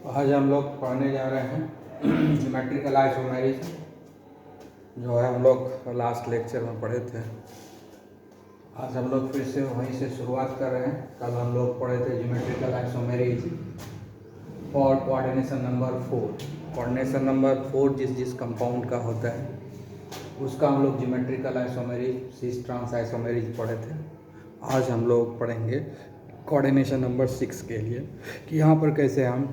आज हम लोग पढ़ने जा रहे हैं ज्योमेट्रिकल आइसोमेरिज, जो है हम लोग लास्ट लेक्चर में पढ़े थे। आज हम लोग फिर से वहीं से शुरुआत कर रहे हैं। कल हम लोग पढ़े थे geometrical isomerism for coordination number 4। Coordination number 4 जिस कंपाउंड का होता है उसका हम लोग geometrical isomerism, cis trans isomerism पढ़े थे। आज हम लोग पढ़ेंगे कोऑर्डिनेशन नंबर 6 के लिए कि यहाँ पर कैसे हम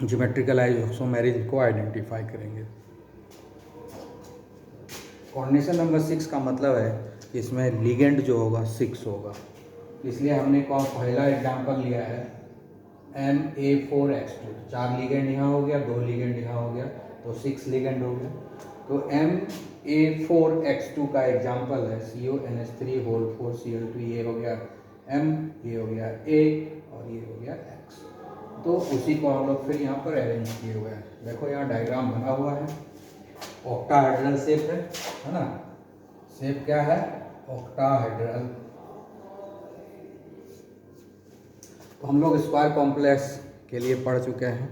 ज्योमेट्रिकल आइसोमेरिज को आइडेंटिफाई करेंगे। कोऑर्डिनेशन नंबर 6 का मतलब है कि इसमें लिगेंड जो होगा 6 होगा, इसलिए हमने पहला एग्जांपल लिया है Ma4X2। 4 लिगेंड यहाँ हो गया, 2 लिगेंड यहाँ हो गया, तो 6 लिगेंड हो गया। तो Ma4X2 का एग्जांपल है CONH3 होल 4 Cl2। ये हो गया M, ये हो गया A और ये हो गया X। तो उसी को हम लोग फिर यहाँ पर अरेंज किए हुए हैं। देखो यहाँ डायग्राम बना हुआ है, ऑक्टाहेड्रल शेप है ना। शेप क्या है? ऑक्टाहेड्रल। तो हम लोग स्क्वायर कॉम्प्लेक्स के लिए पढ़ चुके हैं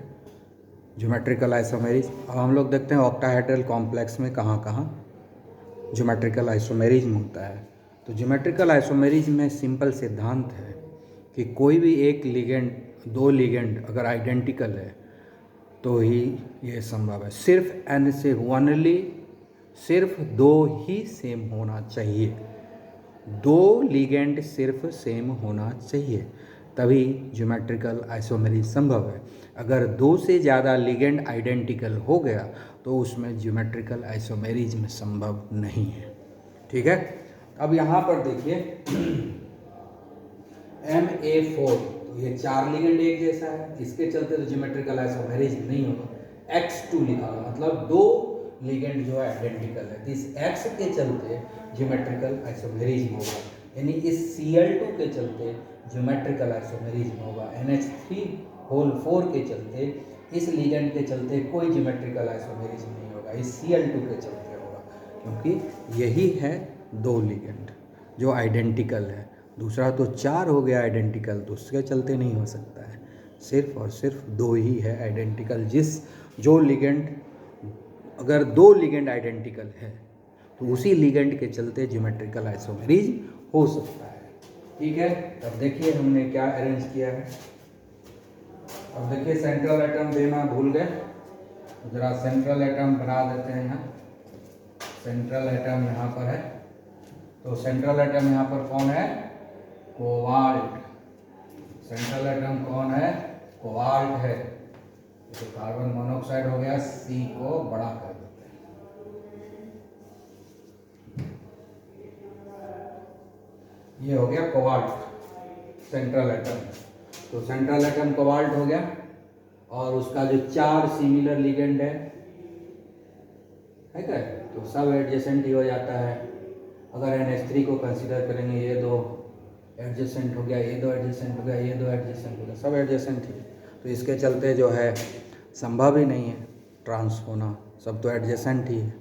ज्योमेट्रिकल आइसोमेरिज। अब हम लोग देखते हैं ऑक्टाहेड्रल कॉम्प्लेक्स में कहाँ कहाँ ज्योमेट्रिकल आइसोमेरिज होता है। तो ज्योमेट्रिकल आइसोमेरिज में सिंपल सिद्धांत है कि कोई भी एक लिगेंड, 2 लिगेंड अगर आइडेंटिकल है तो ही ये संभव है। सिर्फ n से ओनली सिर्फ 2 ही सेम होना चाहिए। 2 लिगेंड सिर्फ सेम होना चाहिए, तभी ज्योमेट्रिकल आइसोमेरिज संभव है। अगर 2 से ज़्यादा लिगेंड आइडेंटिकल हो गया तो उसमें ज्योमेट्रिकल आइसोमेरिज में संभव नहीं है। ठीक है। अब यहाँ पर देखिए Ma4, तो ये 4 लिगेंड एक जैसा है, इसके चलते तो ज्योमेट्रिकल आइसोमेरिज नहीं होगा। X2 लिखा हुआ मतलब 2 लिगेंड जो है आइडेंटिकल है, तो इस X के चलते ज्योमेट्रिकल आइसोमेरिज होगा। यानी इस Cl2 के चलते ज्योमेट्रिकल आइसोमेरिज होगा। NH3 होल 4 के चलते, इस लिगेंड के चलते कोई ज्योमेट्रिकल आइसोमेरिज नहीं होगा, इस Cl2 के चलते होगा, क्योंकि यही है 2 लिगेंड जो आइडेंटिकल है। दूसरा तो 4 हो गया आइडेंटिकल, तो उसके चलते नहीं हो सकता है। सिर्फ और सिर्फ 2 ही है आइडेंटिकल। जो लिगेंड, अगर 2 लिगेंड आइडेंटिकल है तो उसी लिगेंड के चलते ज्योमेट्रिकल आइसोमेरिज हो सकता है। ठीक है। अब देखिए हमने क्या अरेंज किया है। अब देखिए सेंट्रल एटम देना भूल गए, जरा सेंट्रल एटम बना देते हैं। यहाँ सेंट्रल एटम यहाँ पर है, तो सेंट्रल एटम यहाँ पर कौन है? कोबाल्ट। सेंट्रल एटम कौन है? कोबाल्ट है। तो कार्बन मोनोऑक्साइड हो गया, C को बड़ा कर देते हैं। ये हो गया कोबाल्ट सेंट्रल एटम। तो सेंट्रल एटम कोबाल्ट हो गया, और उसका जो 4 सिमिलर लिगेंड है क्या, तो सब एडजेसेंट ही हो जाता है। अगर NH3 को कंसीडर करेंगे, ये 2 एडजेसेंट हो गया, ये 2 एडजेसेंट हो गया, ये 2 एडजेसेंट हो गया, सब एडजेसेंट ही। तो इसके चलते जो है संभव ही नहीं है ट्रांस होना, सब तो एडजेसेंट ही है।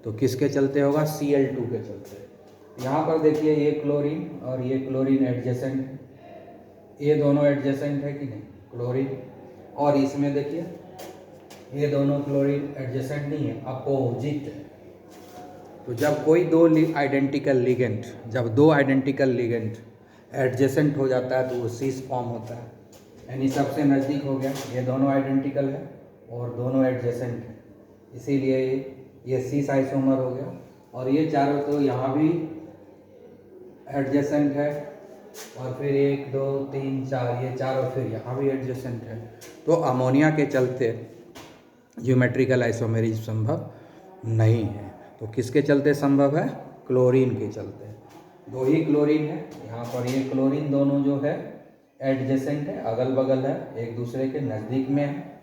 तो किसके चलते होगा? Cl2 के चलते। यहाँ पर देखिए ये क्लोरीन और ये क्लोरीन एडजेसेंट है, ये दोनों एडजेसेंट है कि नहीं? क्लोरीन। और इसमें देखिए ये दोनों क्लोरीन एडजेसेंट नहीं है, अपोजिट है। तो जब कोई 2 आइडेंटिकल लिगेंड, जब 2 आइडेंटिकल लिगेंड एडजेसेंट हो जाता है तो वो सिस फॉर्म होता है, यानी सबसे नज़दीक हो गया। ये दोनों आइडेंटिकल है और दोनों एडजेसेंट है, इसीलिए ये सिस आइसोमर हो गया। और ये चारों तो यहाँ भी एडजेसेंट है, और फिर 1 2 3 4 ये चारों फिर यहाँ भी एडजेसेंट है। तो अमोनिया के चलते ज्योमेट्रिकल आइसोमेरिज संभव नहीं है। तो किसके चलते संभव है? क्लोरीन के चलते। 2 ही क्लोरीन है यहाँ पर। ये क्लोरीन दोनों जो है एडजेसेंट है, अगल बगल है, एक दूसरे के नज़दीक में है।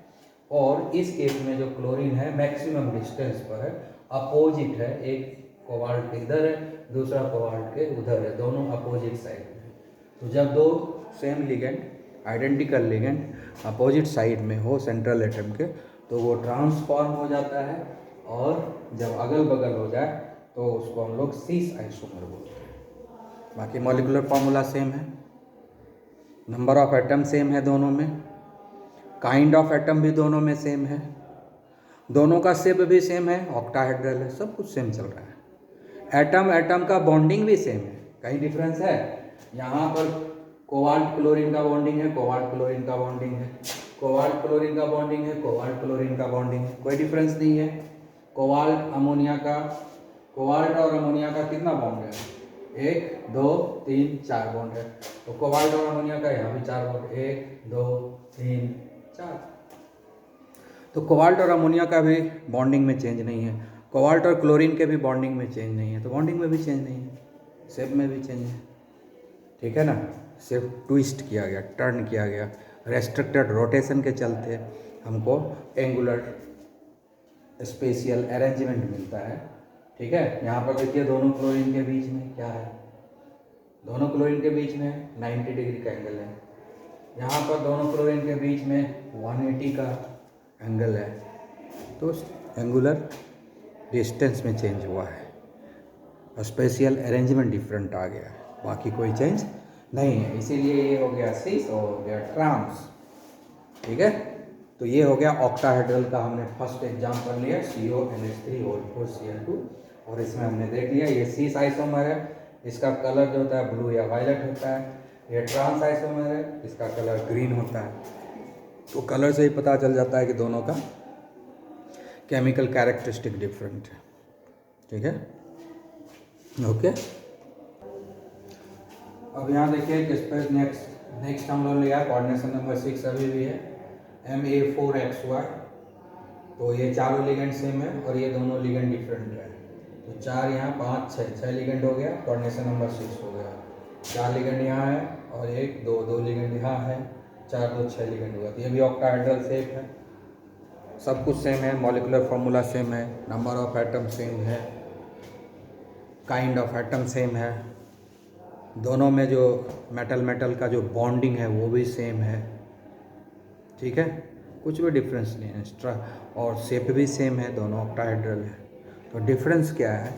और इस केस में जो क्लोरीन है मैक्सिमम डिस्टेंस पर है, अपोजिट है। एक कोबाल्ट के इधर है, दूसरा कोबाल्ट के उधर है, दोनों अपोजिट साइड में है। तो जब 2 same ligand, identical ligand opposite side में हो सेंट्रल एटम के, तो वो ट्रांसफॉर्म हो जाता है, और जब अगल बगल हो जाए तो उसको हम लोग सिस आइसोमर बोलते हैं। बाकी मॉलिक्यूलर फार्मूला सेम है, नंबर ऑफ एटम सेम है दोनों में, काइंड ऑफ एटम भी दोनों में सेम है, दोनों का शेप भी सेम है, ऑक्टाहेड्रल है, सब कुछ सेम चल रहा है। एटम एटम का बॉन्डिंग भी सेम है, कहीं डिफरेंस है? यहाँ पर कोबाल्ट क्लोरीन का बॉन्डिंग है, कोबाल्ट क्लोरीन का बॉन्डिंग है, कोबाल्ट क्लोरीन का बॉन्डिंग है, कोबाल्ट क्लोरीन का बॉन्डिंग है, कोई डिफरेंस नहीं है। कोबाल्ट अमोनिया का, कोबाल्ट और अमोनिया का कितना बॉन्ड है? 1 2 3 4 बॉन्ड है। तो कोबाल्ट और अमोनिया का यहाँ भी 4 बॉन्ड, 1 2 3 4। तो कोबाल्ट और अमोनिया का भी बॉन्डिंग में चेंज नहीं है, कोबाल्ट और क्लोरीन के भी बॉन्डिंग में चेंज नहीं है, तो बॉन्डिंग में भी चेंज नहीं है, शेप में भी चेंज है। ठीक है ना, सिर्फ ट्विस्ट किया गया, टर्न किया गया, रेस्ट्रिक्टेड रोटेशन के चलते हमको एंगुलर स्पेशियल अरेंजमेंट मिलता है। ठीक है, यहाँ पर देखिए दोनों क्लोरीन के बीच में क्या है, दोनों क्लोरीन के बीच में 90 डिग्री का एंगल है। यहाँ पर दोनों क्लोरीन के बीच में 180 का एंगल है, तो एंगुलर डिस्टेंस में चेंज हुआ है और स्पेशियल अरेंजमेंट डिफरेंट आ गया है, बाकी कोई चेंज नहीं है। इसीलिए ये हो गया सिस और हो गया ट्रांस। ठीक है, तो ये हो गया ऑक्टाहेड्रल का, हमने फर्स्ट एग्जाम्पल लिया CONH3O4Cl2, और इसमें हमने देख लिया ये सिस आइसोमर है, इसका कलर जो होता है ब्लू या वायलेट होता है। ये ट्रांस आइसोमर है, इसका कलर ग्रीन होता है। तो कलर से ही पता चल जाता है कि दोनों का केमिकल कैरेक्टरिस्टिक डिफरेंट है। ठीक है, ओके। अब यहाँ देखिए किस पे नेक्स्ट हम लोग लिया कोऑर्डिनेशन नंबर 6 अभी भी है Ma4XY। तो ये चारों लिगेंड सेम है और ये दोनों लिगेंड डिफरेंट है। तो 4 यहाँ 5 6 लिगेंड हो गया, कोऑर्डिनेशन नंबर 6 हो गया। 4 लिगेंड यहाँ है और 1 2 लिगेंड यहाँ है, 4 2 6 लिगेंड हुआ। तो ये भी ऑक्टाहेड्रल शेप है, सब कुछ सेम है, मॉलिक्यूलर फॉर्मूला सेम है, नंबर ऑफ एटम सेम है, काइंड ऑफ एटम सेम है, दोनों में जो मेटल का जो बॉन्डिंग है वो भी सेम है। ठीक है, कुछ भी डिफरेंस नहीं है, और शेप भी सेम है, दोनों ऑक्टाहेड्रल है। तो डिफरेंस क्या है?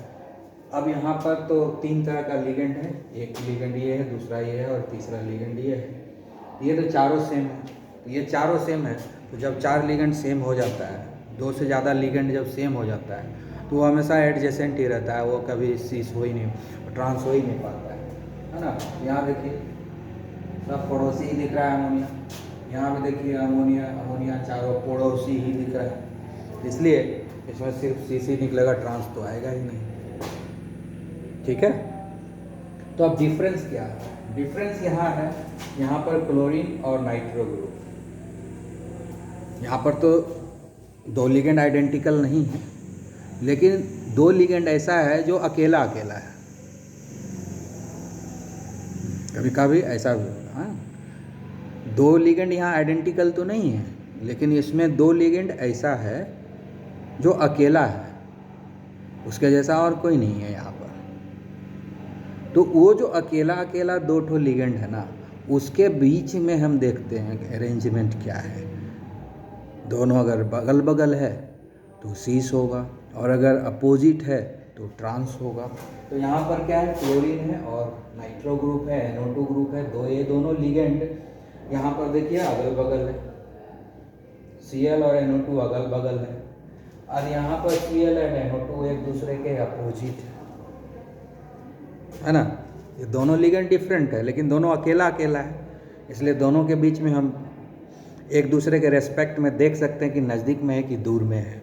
अब यहाँ पर तो 3 तरह का लिगेंड है, एक लिगेंड ये है, दूसरा ये है और तीसरा लिगेंड ये है। ये तो चारों सेम है, तो ये चारों सेम है। तो जब 4 लिगेंड सेम हो जाता है, 2 से ज़्यादा लिगेंड जब सेम हो जाता है तो वो हमेशा एडजेसेंट ही रहता है, वो कभी सीस हो ही नहीं, ट्रांस हो ही नहीं पाता है ना। यहाँ देखिए सब पड़ोसी ही दिख रहा है अमोनिया, यहाँ पे देखिए अमोनिया चारों पड़ोसी ही दिख रहा है, इसलिए इसमें सिर्फ सीसी निकलेगा, ट्रांस तो आएगा ही नहीं। ठीक है, तो अब डिफरेंस क्या है? डिफरेंस यहाँ है, यहाँ पर क्लोरीन और नाइट्रो ग्रुप, यहाँ पर तो 2 लिगेंड आइडेंटिकल नहीं है, लेकिन 2 लिगेंड ऐसा है जो अकेला है, कभी कभी ऐसा भी होगा। हाँ, 2 लिगेंड यहाँ आइडेंटिकल तो नहीं है, लेकिन इसमें 2 लिगेंड ऐसा है जो अकेला है, उसके जैसा और कोई नहीं है यहाँ पर। तो वो जो अकेला 2 ठो लिगेंड है ना, उसके बीच में हम देखते हैं कि अरेंजमेंट क्या है। दोनों अगर बगल बगल है तो सीस होगा, और अगर अपोजिट है तो ट्रांस होगा। तो यहाँ पर क्या है, क्लोरीन है और नाइट्रो ग्रुप है, NO2 ग्रुप है, ये दोनों लिगेंड यहाँ पर देखिए अगल बगल है, Cl और NO2 अगल बगल है, और यहाँ पर Cl और NO2 एक दूसरे के अपोजिट है ना। ये दोनों लिगेंड डिफरेंट है, लेकिन दोनों अकेला है, इसलिए दोनों के बीच में हम एक दूसरे के रेस्पेक्ट में देख सकते हैं कि नज़दीक में है कि दूर में है।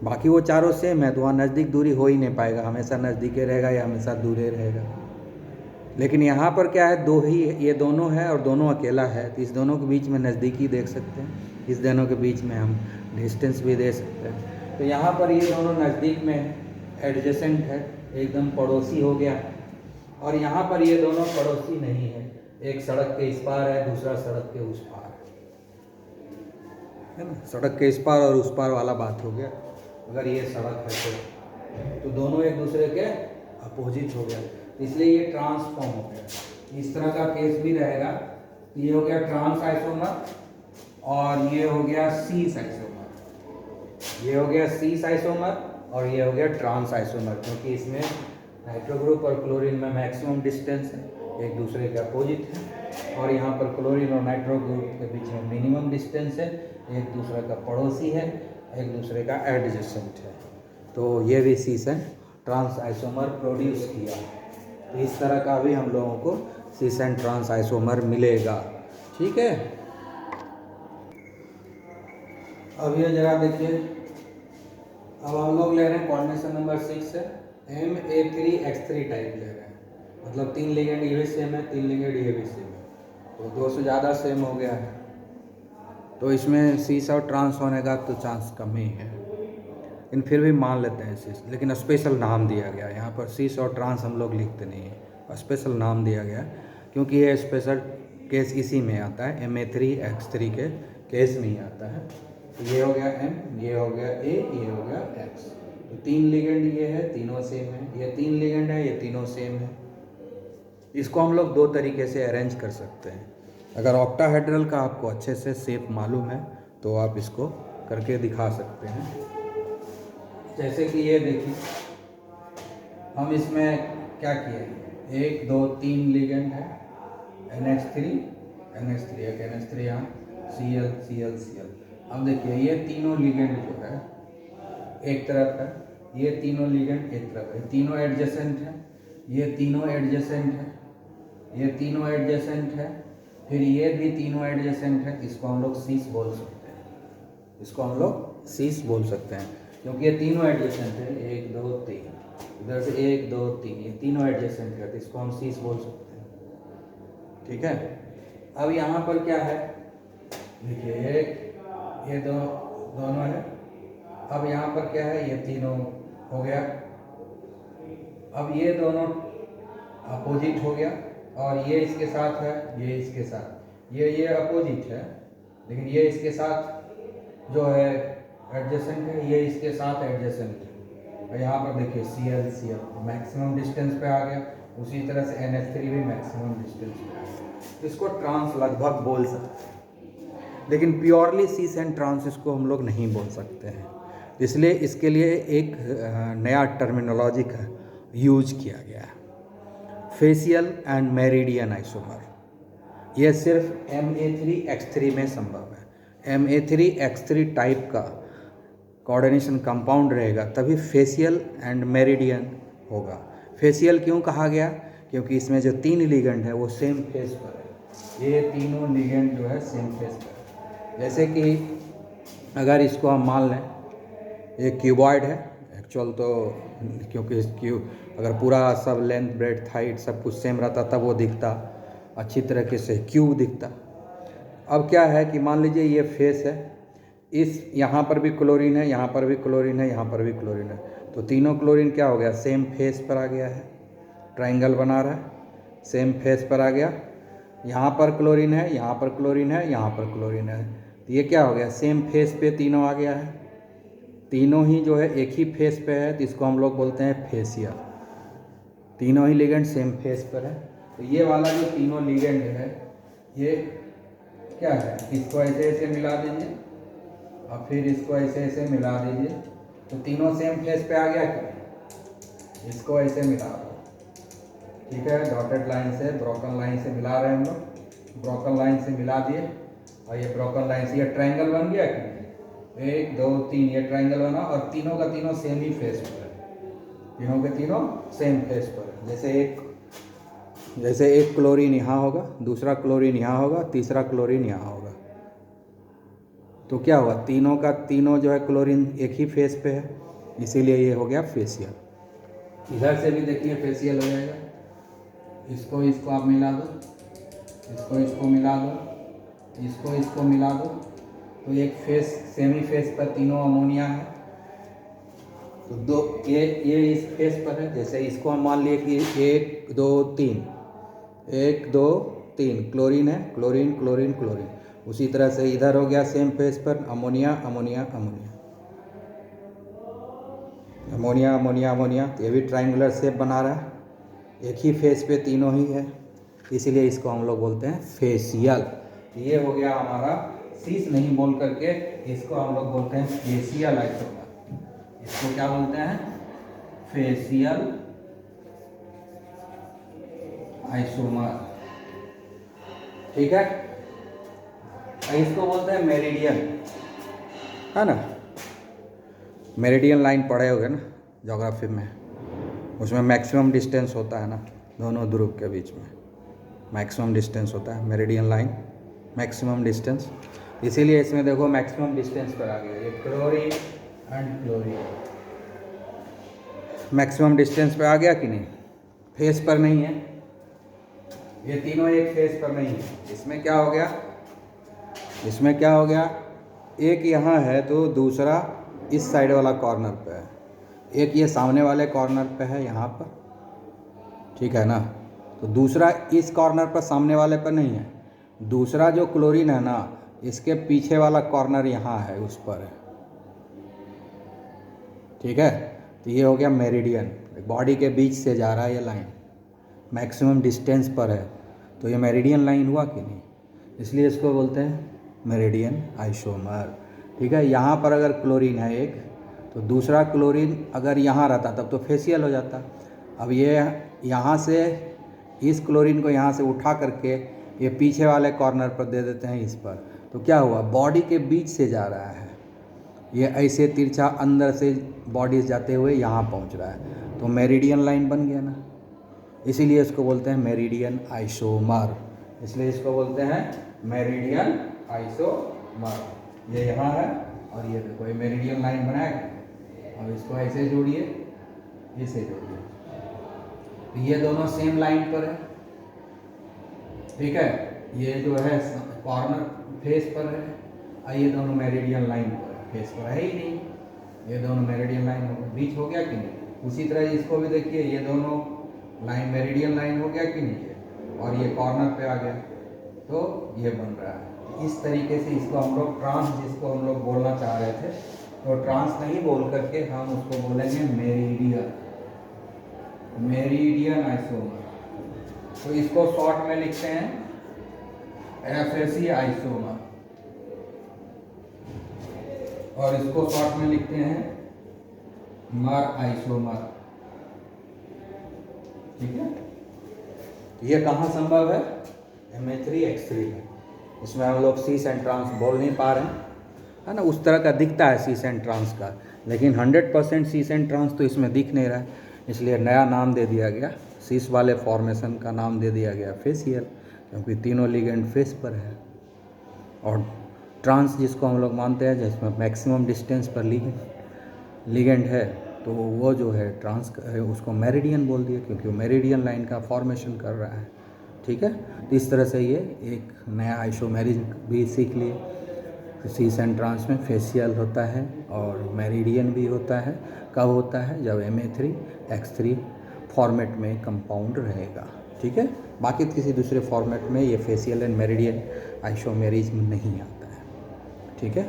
बाकी वो चारों सेम है तो वहाँ नज़दीक दूरी हो ही नहीं पाएगा, हमेशा नज़दीके रहेगा या हमेशा दूरे रहेगा। लेकिन यहाँ पर क्या है, 2 ही ये दोनों है और दोनों अकेला है, तो इस दोनों के बीच में नज़दीकी देख सकते हैं, इस दोनों के बीच में हम डिस्टेंस भी दे सकते हैं। तो यहाँ पर ये दोनों नज़दीक में एडजेसेंट है, एकदम पड़ोसी हो गया, और यहाँ पर ये दोनों पड़ोसी नहीं है, एक सड़क के इस पार है, दूसरा सड़क के उस पार है ना। सड़क के इस पार और उस पार वाला बात हो गया, अगर ये सड़क है तो दोनों एक दूसरे के अपोजिट हो गया, इसलिए ये ट्रांसफॉर्म हो गया। इस तरह का केस भी रहेगा, ये हो गया ट्रांस आइसोमर और ये हो गया सीस आइसोमर, ये हो गया सीस आइसोमर और ये हो गया ट्रांस आइसोमर, क्योंकि इसमें नाइट्रो ग्रुप और क्लोरीन में मैक्सिमम डिस्टेंस है, एक दूसरे के अपोजिट है, और यहाँ पर क्लोरीन और नाइट्रो ग्रुप के बीच में मिनिमम मिनिमम डिस्टेंस है, एक दूसरे का पड़ोसी है, एक दूसरे का एडजेसेंट है। तो ये भी सीस एंड ट्रांस आइसोमर प्रोड्यूस किया। तो इस तरह का भी हम लोगों को सीस एंड ट्रांस आइसोमर मिलेगा। ठीक है, अब ये जरा देखिए, अब हम लोग ले रहे हैं कोऑर्डिनेशन नंबर 6 है, Ma3X3 टाइप ले रहे हैं, मतलब 3 लिगेंड ये भी सेम है, 3 लिगेंड ये भी सेम है, तो 2 से ज़्यादा सेम हो गया है, तो इसमें सीस और ट्रांस होने का तो चांस कम ही है, लेकिन फिर भी मान लेते हैं सीस। लेकिन स्पेशल नाम दिया गया यहाँ पर, सीस और ट्रांस हम लोग लिखते नहीं हैं, स्पेशल नाम दिया गया क्योंकि ये स्पेशल केस इसी में आता है, Ma3X3 के केस में ही आता है। तो ये हो गया M, ये हो गया A, ये हो गया X। तो 3 लिगेंड ये है, तीनों सेम है, ये 3 लिगेंड है, ये तीनों सेम है। इसको हम लोग 2 तरीके से अरेंज कर सकते हैं। अगर ऑक्टाहेड्रल का आपको अच्छे से शेप मालूम है तो आप इसको करके दिखा सकते हैं। जैसे कि ये देखिए, हम इसमें क्या किए, 1 2 3 लिगेंड है, NH3 NH3, एक NH3 यहाँ, Cl Cl Cl। अब देखिए ये तीनों लिगेंड जो है एक तरफ है, ये तीनों लिगेंड एक तरफ है, तीनों एडजेसेंट है, ये तीनों एडजेसेंट है, ये तीनों एडजेसेंट है, फिर ये भी तीनों एडजेसेंट है। इसको हम लोग सीस बोल सकते हैं, इसको हम लोग सीस बोल सकते हैं क्योंकि ये तीनों एडजेसेंट है, 1 2 3, इधर से 1 2 3, ये तीनों एडजेसेंट है, तो इसको हम सीस बोल सकते हैं। ठीक है, अब यहाँ पर क्या है, देखिए ये दोनों है, अब यहाँ पर क्या है, ये तीनों हो गया, अब ये दोनों अपोजिट हो गया, और ये इसके साथ है, ये इसके साथ, ये अपोजिट है, लेकिन ये इसके साथ जो है एडजेसेंट है, ये इसके साथ एडजेसेंट है। और यहाँ पर देखिए Cl Cl मैक्सिमम डिस्टेंस पे आ गया, उसी तरह से NH3 भी मैक्सिमम डिस्टेंस पे आ गया। इसको ट्रांस लगभग बोल सकते हैं, लेकिन प्योरली सीस एंड ट्रांस इसको हम लोग नहीं बोल सकते हैं, इसलिए इसके लिए एक नया टर्मिनोलॉजी का यूज किया गया है, फेशियल एंड मेरिडियन आइसोमर। यह सिर्फ Ma3X3 में संभव है। Ma3X3 टाइप का कोऑर्डिनेशन कंपाउंड रहेगा तभी फेशियल एंड मेरिडियन होगा। फेशियल क्यों कहा गया, क्योंकि इसमें जो 3 लिगेंड है वो सेम फेस पर है, ये तीनों लिगेंड जो है सेम फेस पर है। जैसे कि अगर इसको हम मान लें ये क्यूबॉइड है एक्चुअल, तो क्योंकि क्यूब अगर पूरा सब लेंथ ब्रेड्थ हाइट सब कुछ सेम रहता तब वो दिखता अच्छी तरीके से क्यूब दिखता। अब क्या है कि मान लीजिए ये फेस है, इस यहाँ पर भी क्लोरीन है, यहाँ पर भी क्लोरीन है, यहाँ पर भी क्लोरीन है, तो तीनों क्लोरीन क्या हो गया, सेम फेस पर आ गया है, ट्राइंगल बना रहा है, सेम फेस पर आ गया। यहाँ पर क्लोरीन है, यहाँ पर क्लोरीन है, यहाँ पर क्लोरीन है, तो ये क्या हो गया, सेम फेस पे तीनों आ गया है, तीनों ही जो है एक ही फेस पे है, तो इसको हम लोग बोलते हैं फेशियल। तीनों ही लिगेंड सेम फेस पर है। तो ये वाला जो तीनों लिगेंड है ये क्या है, इसको ऐसे ऐसे मिला दीजिए और फिर इसको ऐसे ऐसे मिला दीजिए, तो तीनों सेम फेस पे आ गया क्या, इसको ऐसे मिला दो, ठीक है, डॉटेड लाइन से ब्रोकन लाइन से मिला रहे हैं हम लोग, ब्रोकन लाइन से मिला दिए, और ये ब्रोकन लाइन से ये ट्रायंगल बन गया कि 1 2 3, ये ट्रायंगल बना, और तीनों का तीनों सेम ही फेस पर है, तीनों के तीनों सेम फेस पर है। जैसे एक क्लोरीन यहाँ होगा, दूसरा क्लोरीन यहाँ होगा, तीसरा क्लोरीन यहाँ होगा, तो क्या हुआ, तीनों का तीनों जो है क्लोरीन एक ही फेस पे है, इसीलिए ये हो गया फेशियल। इधर से भी देखिए फेशियल हो जाएगा, इसको आप मिला दो, इसको मिला दो, इसको मिला दो, तो एक फेस सेमी फेस पर तीनों अमोनिया है, तो दो ये इस फेस पर है। जैसे इसको हम मान लिए कि 1 2 3, 1 2 3 क्लोरीन है, क्लोरीन क्लोरीन क्लोरीन, उसी तरह से इधर हो गया सेम फेस पर ammonia ammonia ammonia ammonia ammonia ammonia, ये भी ट्रायंगुलर शेप बना रहा है, एक ही फेस पे तीनों ही है, इसीलिए इसको हम लोग बोलते हैं फेशियल। ये हो गया हमारा सीस नहीं बोल करके, इसको हम लोग बोलते हैं फेशियल आइसोमर। इसको क्या बोलते हैं, फेशियल आइसोमर। ठीक है, इसको बोलते हैं मेरिडियन, है ना। मेरिडियन लाइन पढ़े होगे ना ज्योग्राफी में, उसमें मैक्सिमम डिस्टेंस होता है ना दोनों ध्रुव के बीच में, मैक्सिमम डिस्टेंस होता है मेरिडियन लाइन, मैक्सिमम डिस्टेंस। इसीलिए इसमें देखो मैक्सिमम डिस्टेंस पर आ गया ये chlorine and chlorine, maximum distance पे आ गया कि नहीं, फेस पर नहीं है, ये तीनों एक फेस पर नहीं है। इसमें क्या हो गया, इसमें क्या हो गया, एक यहाँ है तो दूसरा इस साइड वाला कॉर्नर पे है, एक ये सामने वाले कॉर्नर पे है यहाँ पर, ठीक है ना। तो दूसरा इस कॉर्नर पर सामने वाले पर नहीं है, दूसरा जो क्लोरीन है ना इसके पीछे वाला कॉर्नर यहाँ है, उस पर है, ठीक है। तो ये हो गया मेरिडियन, बॉडी के बीच से जा रहा है ये लाइन, मैक्सिमम डिस्टेंस पर है, तो ये मेरिडियन लाइन हुआ कि नहीं, इसलिए इसको बोलते हैं मेरिडियन आइसोमर, ठीक है। यहाँ पर अगर क्लोरीन है एक, तो दूसरा क्लोरीन अगर यहाँ रहता तब तो फेसियल हो जाता। अब ये यहाँ से इस क्लोरीन को यहाँ से उठा करके ये पीछे वाले कॉर्नर पर दे देते हैं इस पर, तो क्या हुआ, बॉडी के बीच से जा रहा है ये, ऐसे तिरछा अंदर से बॉडी जाते हुए यहाँ पहुँच रहा है, तो मेरिडियन लाइन बन गया ना, इसीलिए इसको बोलते हैं मेरिडियन आइसोमर, इसलिए इसको बोलते हैं मेरिडियन आइसोमर। ये यहाँ है और ये देखो ये मेरिडियन लाइन बनाया और इसको ऐसे जोड़िए, इसे जोड़िए, तो ये दोनों सेम लाइन पर है, ठीक है। ये जो है कॉर्नर फेस पर है और ये दोनों मेरिडियन लाइन पर है, फेस पर है ही नहीं, ये दोनों मेरिडियन लाइन बीच हो गया कि नहीं। उसी तरह इसको भी देखिए, ये दोनों लाइन मेरिडियन लाइन हो गया कि नहीं, और ये कॉर्नर पे आ गया, तो ये बन रहा है। इस तरीके से इसको हम लोग ट्रांस, जिसको हम लोग बोलना चाह रहे थे, तो ट्रांस नहीं बोल करके हम उसको बोलेंगे मेरिडियन, मेरिडियन आइसोमर। तो इसको शॉर्ट में लिखते हैं FAC आइसोमर, और इसको शॉर्ट में लिखते हैं मर आइसोमर, ठीक है। ये कहाँ संभव है, MA3X3 में, इसमें हम लोग सीस एंड ट्रांस बोल नहीं पा रहे हैं, है ना। उस तरह का दिखता है सीस एंड ट्रांस का, लेकिन 100% सीस एंड ट्रांस तो इसमें दिख नहीं रहा है, इसलिए नया नाम दे दिया गया, सीस वाले फॉर्मेशन का नाम दे दिया गया फेसियल, क्योंकि तीनों लिगेंड फेस पर है। और ट्रांस जिसको हम लोग मानते हैं जिसमें मैक्सिमम डिस्टेंस पर लिगेंड है, तो वो जो है ट्रांस है उसको मेरिडियन बोल दिया, क्योंकि वो मेरिडियन लाइन का फॉर्मेशन कर रहा है, ठीक है। तो इस तरह से ये एक नया आइसोमेरिज्म भी सीख लिए। सीस एंड ट्रांस में फेसियल होता है और मेरिडियन भी होता है, कब होता है, जब MA3X3 फॉर्मेट में कंपाउंड रहेगा, ठीक है। बाकी किसी दूसरे फॉर्मेट में ये फेसियल एंड मेरिडियन आइसोमेरिज्म नहीं आता है, ठीक है।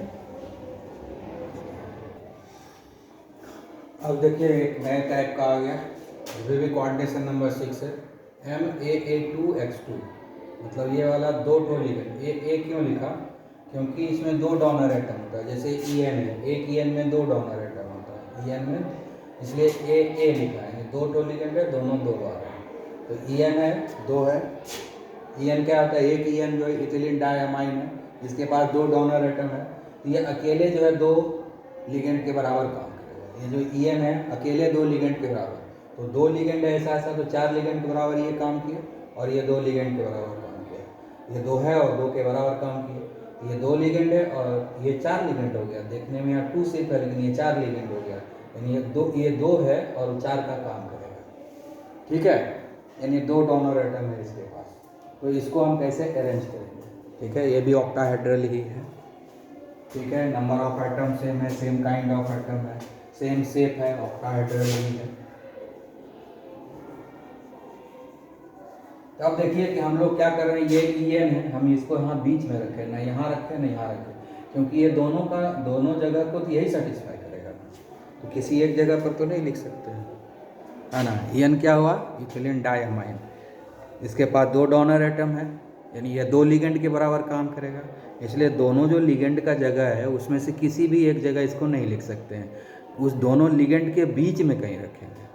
अब देखिए एक नए टाइप का आ गया, इसमें भी कोऑर्डिनेशन नंबर 6 है, MAA2X2, मतलब ये वाला दो टो लिगेंड। ए क्यों लिखा, क्योंकि इसमें दो डोनर एटम होता है, जैसे EN है, एक EN में दो डोनर एटम होता है EN में, इसलिए A लिखा है, दो टो लिगेंड है, दोनों दो बार है, तो EN है, दो है। EN क्या होता है, एक EN जो है इथिलीन डाइअमाइन है, इसके पास दो डोनर एटम है, तो ये अकेले जो है दो लिगेंड के बराबर काम करेगा। ये जो EN है अकेले दो लिगेंड के बराबर, तो दो लिगेंड है ऐसा तो चार लिगेंड के बराबर ये काम किए, और ये दो लिगेंड के बराबर काम किया, ये दो है और दो के बराबर काम किए, ये दो लिगेंड है और ये चार लिगेंड हो गया। देखने में यहाँ 2 सिर्फ है, लेकिन ये चार लिगेंड हो गया, यानी ये दो है और चार का काम करेगा, ठीक है। यानी दो डोनर एटम है इसके पास, तो इसको हम कैसे अरेंज करेंगे, ठीक है। ये भी ऑक्टाहेड्रल ही है, ठीक है। नंबर ऑफ एटम सेम है, सेम काइंड ऑफ एटम है, सेम शेप है, ऑक्टाहेड्रल ही है। तो अब देखिए कि हम लोग क्या कर रहे हैं, ये EN है, हम इसको यहाँ बीच में रखें, ना यहाँ रखें ना यहाँ रखें, क्योंकि ये दोनों जगह को तो यही सेटिस्फाई करेगा, तो किसी एक जगह पर तो नहीं लिख सकते हैं, है ना। EN क्या हुआ, इथिलीन डाइअमाइन, इसके पास दो डोनर एटम है, यानी ये दो लिगेंड के बराबर काम करेगा, इसलिए दोनों जो लिगेंड का जगह है उसमें से किसी भी एक जगह इसको नहीं लिख सकते हैं, उस दोनों लिगेंड के बीच में कहीं रखेंगे,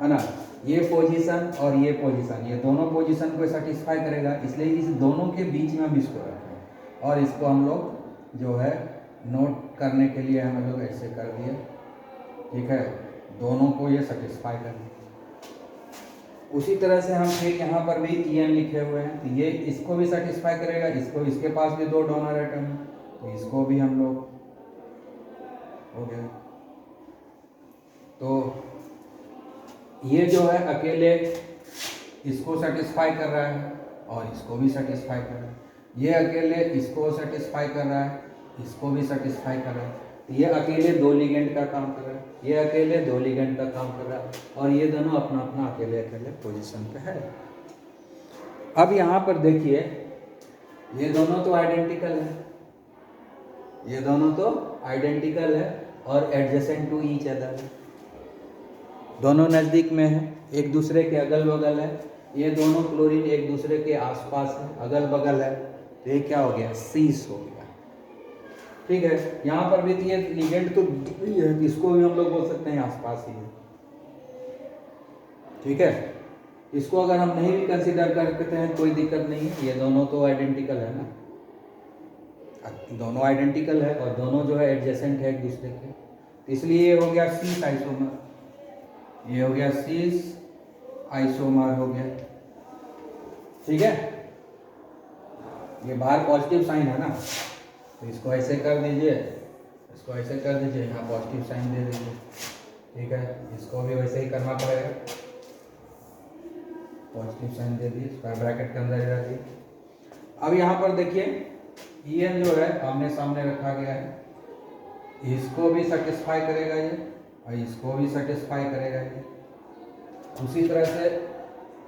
है ना। ये पोजीशन और ये पोजीशन, ये दोनों पोजीशन को सेटिस्फाई करेगा, इसलिए इस दोनों के बीच में हम इसको रखें, और इसको हम लोग जो है नोट करने के लिए हम लोग ऐसे कर दिए, ठीक है, दोनों को ये सेटिस्फाई करना। उसी तरह से हम फिर यहाँ पर भी EN लिखे हुए हैं, तो ये इसको भी सेटिस्फाई करेगा, इसको, इसके पास भी 2 डोनर एटम है, तो इसको भी हम लोग हो गया। तो ये जो है अकेले इसको सेटिस्फाई कर रहा है और इसको भी सेटिस्फाई कर रहा है, ये अकेले इसको सेटिस्फाई कर रहा है, इसको भी सेटिस्फाई कर रहा है, तो ये अकेले 2 लिगेंड का काम कर रहा है, ये अकेले 2 लिगेंड का काम कर रहा है, और ये दोनों अपना अपना अकेले अकेले पोजीशन पे है। अब यहाँ पर देखिए, ये दोनों तो आइडेंटिकल है, ये दोनों तो आइडेंटिकल है और एडजेसेंट टू ईच अदर है, दोनों नज़दीक में है, एक दूसरे के अगल बगल है, ये दोनों क्लोरीन एक दूसरे के आसपास है, अगल बगल है, तो ये क्या हो गया, सीस हो गया। ठीक है, यहाँ पर भी ये लिगेंड तो है, इसको भी हम लोग बोल सकते हैं आसपास ही है। ठीक है, इसको अगर हम नहीं भी कंसीडर करते हैं कोई दिक्कत नहीं है, ये दोनों तो आइडेंटिकल है ना, दोनों आइडेंटिकल है और दोनों जो है एडजेसेंट है एक दूसरे के, तो इसलिए ये हो गया सीस आइसोमर, ये हो गया सीस आइसोमर हो गया। ठीक है, ये बाहर पॉजिटिव साइन है ना, तो इसको ऐसे कर दीजिए, इसको ऐसे कर दीजिए, यहाँ पॉजिटिव साइन दे दीजिए। ठीक है, इसको भी वैसे ही करना पड़ेगा, पॉजिटिव साइन दे दिए, स्क्वायर ब्रैकेट के अंदर ही रख दिए। अब यहाँ पर देखिए EN जो है आमने सामने रखा गया है, इसको भी सेटिस्फाई करेगा ये और इसको भी सेटिस्फाई करेगा ये, उसी तरह से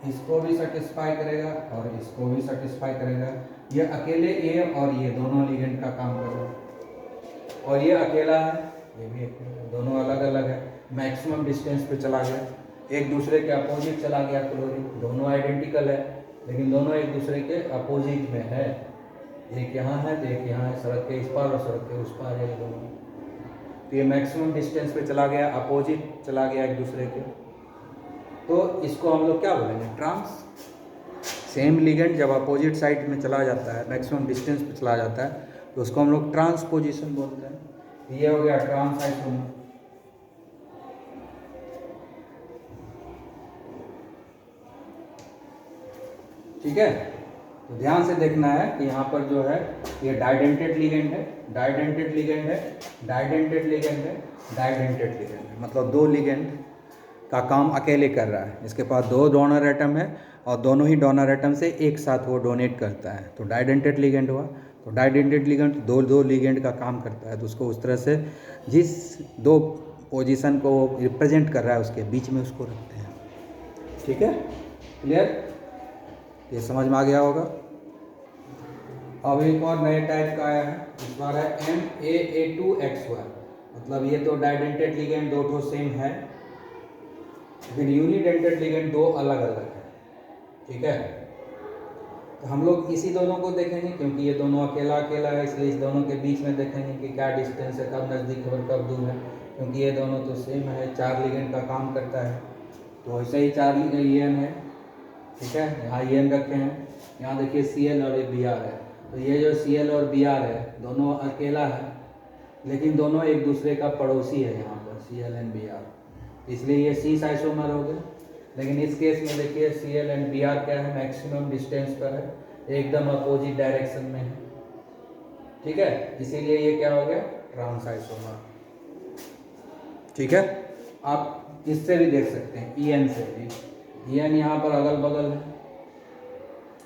इसको भी सेटिस्फाई करेगा और इसको भी सेटिस्फाई करेगा। ये अकेले ये और ये दोनों लिगेंड का काम कर रहा है, और ये अकेला है, ये भी अकेला है, दोनों अलग अलग है, मैक्सिमम डिस्टेंस पे चला गया, एक दूसरे के अपोजिट चला गया क्लोरीन, दोनों आइडेंटिकल है लेकिन दोनों एक दूसरे के अपोजिट में है, एक यहाँ है तो एक यहाँ है, सड़क के इस पार और सड़क के उस पार है दोनों, तो ये मैक्सिमम डिस्टेंस पे चला गया, अपोजिट चला गया एक दूसरे के, तो इसको हम लोग क्या बोलेंगे, ट्रांस। सेम लिगेंड जब अपोजिट साइड में चला जाता है, मैक्सिमम डिस्टेंस पे चला जाता है, तो उसको हम लोग ट्रांसपोजिशन बोलते हैं। ये हो गया ट्रांस आइसोमर। ठीक है, तो ध्यान से देखना है कि यहाँ पर जो है ये डाइडेंटेड लिगेंड है, डाइडेंटेड लिगेंड है, डाइडेंटेड लिगेंड है, डाइडेंटेड लिगेंड है, मतलब 2 लिगेंड का काम अकेले कर रहा है, इसके पास 2 डोनर एटम है और दोनों ही डोनर एटम से एक साथ वो डोनेट करता है, तो डाइडेंटेड लिगेंड हुआ। तो डाइडेंटेड लिगेंड 2 लिगेंड का काम करता है, तो उसको उस तरह से जिस 2 पोजीशन को रिप्रेजेंट कर रहा है उसके बीच में उसको रखते हैं। ठीक है, क्लियर, ये समझ में आ गया होगा। अब एक और नए टाइप का आया है, इस बार है MAA2XY, मतलब ये तो डाइडेंटेड लिगेंड 2 ठो सेम है, लेकिन यूनिडेंटेड लिगेंड 2 अलग अलग है। ठीक है, तो हम लोग इसी दोनों को देखेंगे क्योंकि ये दोनों अकेला अकेला है, इसलिए इस दोनों के बीच में देखेंगे कि क्या डिस्टेंस है, कब नज़दीक और कब दूर है, क्योंकि ये दोनों तो सेम है, 4 लिगेंड का काम करता है, तो ऐसे ही 4 EN है। ठीक है, यहाँ EN रखे हैं, यहाँ देखिए Cl और एक Br है, तो ये जो Cl और Br है दोनों अकेला है, लेकिन दोनों एक दूसरे का पड़ोसी है यहाँ पर Cl एंड Br, इसलिए ये सीस आइसोमर हो गया। लेकिन इस केस में देखिए Cl एंड Br क्या है, मैक्सिमम डिस्टेंस पर है, एकदम अपोजिट डायरेक्शन में है। ठीक है, इसीलिए ये क्या हो गया, ट्रांस आइसोमर। ठीक है, आप इससे भी देख सकते हैं, EN से भी, EN यहाँ पर अगल बगल है,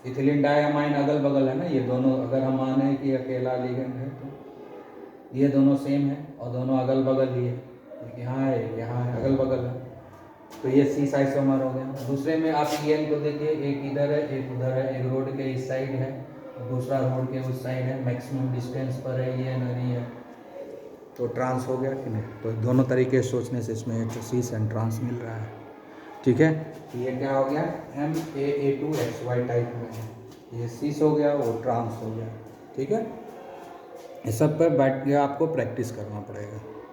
इथिलीन डायमाइन अगल बगल है ना, ये दोनों अगर हम माने कि अकेला लिगेंड है तो ये दोनों सेम है और दोनों अगल बगल ही है, एक यहाँ है, यहाँ है, अगल बगल है, तो ये सीस आइसोमर हो गया। दूसरे में आप EN को देखिए, एक इधर है एक उधर है, एक रोड के इस साइड है दूसरा रोड के उस साइड है, मैक्सिमम डिस्टेंस पर है EN और EN, तो ट्रांस हो गया कि नहीं। तो दोनों तरीके से सोचने से इसमें तो सीस एंड ट्रांस मिल रहा है। ठीक है, ये क्या हो गया, MAA2XY टाइप में है, ये सीस हो गया, वो ट्रांस हो गया। ठीक है, ये सब पर बैठ के आपको प्रैक्टिस करना पड़ेगा।